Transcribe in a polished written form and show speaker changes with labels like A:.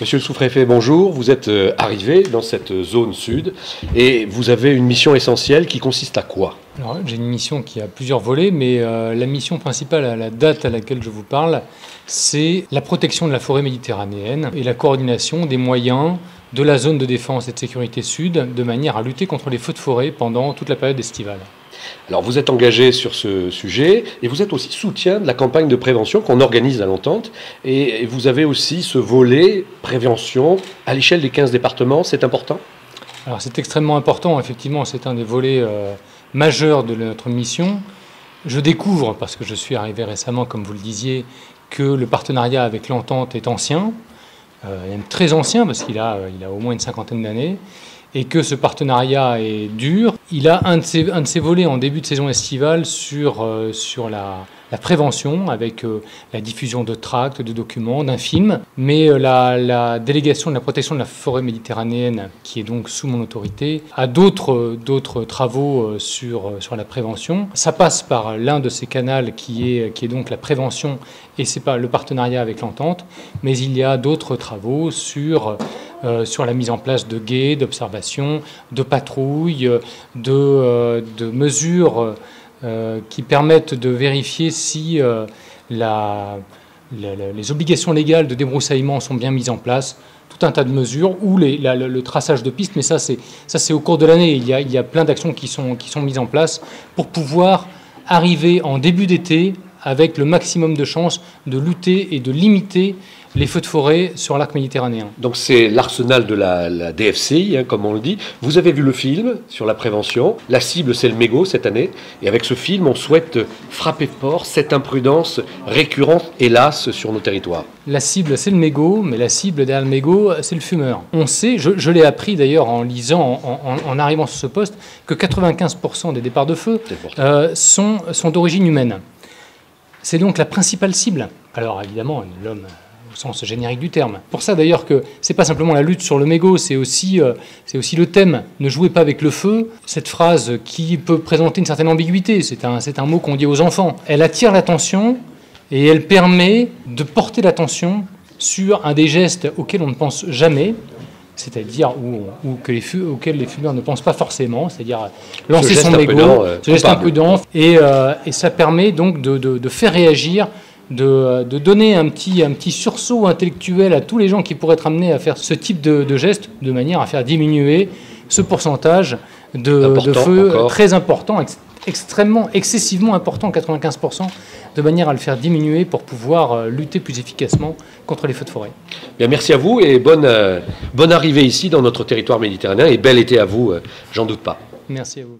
A: Monsieur le sous-préfet, bonjour. Vous êtes arrivé dans cette zone sud et vous avez une mission essentielle qui consiste à quoi?
B: Alors, j'ai une mission qui a plusieurs volets, mais la mission principale à la date à laquelle je vous parle, c'est la protection de la forêt méditerranéenne et la coordination des moyens de la zone de défense et de sécurité sud de manière à lutter contre les feux de forêt pendant toute la période estivale.
A: Alors vous êtes engagé sur ce sujet et vous êtes aussi soutien de la campagne de prévention qu'on organise à l'Entente et vous avez aussi ce volet prévention à l'échelle des 15 départements, c'est important?
B: Alors c'est extrêmement important, effectivement, c'est un des volets majeurs de notre mission. Je découvre, parce que je suis arrivé récemment, comme vous le disiez, que le partenariat avec l'Entente est ancien, même très ancien, parce qu'il a au moins une cinquantaine d'années, et que ce partenariat est dur. Il a un de ses volets en début de saison estivale sur la prévention, avec la diffusion de tracts, de documents, d'un film. Mais la délégation de la protection de la forêt méditerranéenne, qui est donc sous mon autorité, a d'autres travaux sur la prévention. Ça passe par l'un de ces canaux qui est donc la prévention, et c'est pas le partenariat avec l'Entente, mais il y a d'autres travaux sur la mise en place de guets, d'observations, de patrouilles, de mesures qui permettent de vérifier si les obligations légales de débroussaillement sont bien mises en place. Tout un tas de mesures, ou le traçage de pistes, mais ça c'est au cours de l'année. Il y a plein d'actions qui sont mises en place pour pouvoir arriver en début d'été avec le maximum de chances de lutter et de limiter les feux de forêt sur l'arc méditerranéen.
A: Donc c'est l'arsenal de la DFCI, comme on le dit. Vous avez vu le film sur la prévention. La cible, c'est le mégot cette année. Et avec ce film, on souhaite frapper fort cette imprudence récurrente, hélas, sur nos territoires.
B: La cible, c'est le mégot, mais la cible derrière le mégot, c'est le fumeur. On sait, je l'ai appris d'ailleurs en lisant, en arrivant sur ce poste, que 95% des départs de feu sont d'origine humaine. C'est donc la principale cible. Alors évidemment, l'homme au sens générique du terme. Pour ça d'ailleurs que c'est pas simplement la lutte sur le mégot, c'est aussi le thème. Ne jouez pas avec le feu. Cette phrase qui peut présenter une certaine ambiguïté, c'est un mot qu'on dit aux enfants. Elle attire l'attention et elle permet de porter l'attention sur un des gestes auxquels on ne pense jamais, c'est-à-dire auxquels les fumeurs ne pensent pas forcément, c'est-à-dire lancer son mégot, ce geste imprudent, et ça permet donc de faire réagir, de donner un petit sursaut intellectuel à tous les gens qui pourraient être amenés à faire ce type de geste, de manière à faire diminuer ce pourcentage de feu très important, excessivement important, 95%, de manière à le faire diminuer pour pouvoir lutter plus efficacement contre les feux de forêt.
A: Bien, merci à vous et bonne arrivée ici dans notre territoire méditerranéen et bel été à vous, j'en doute pas.
B: Merci à vous.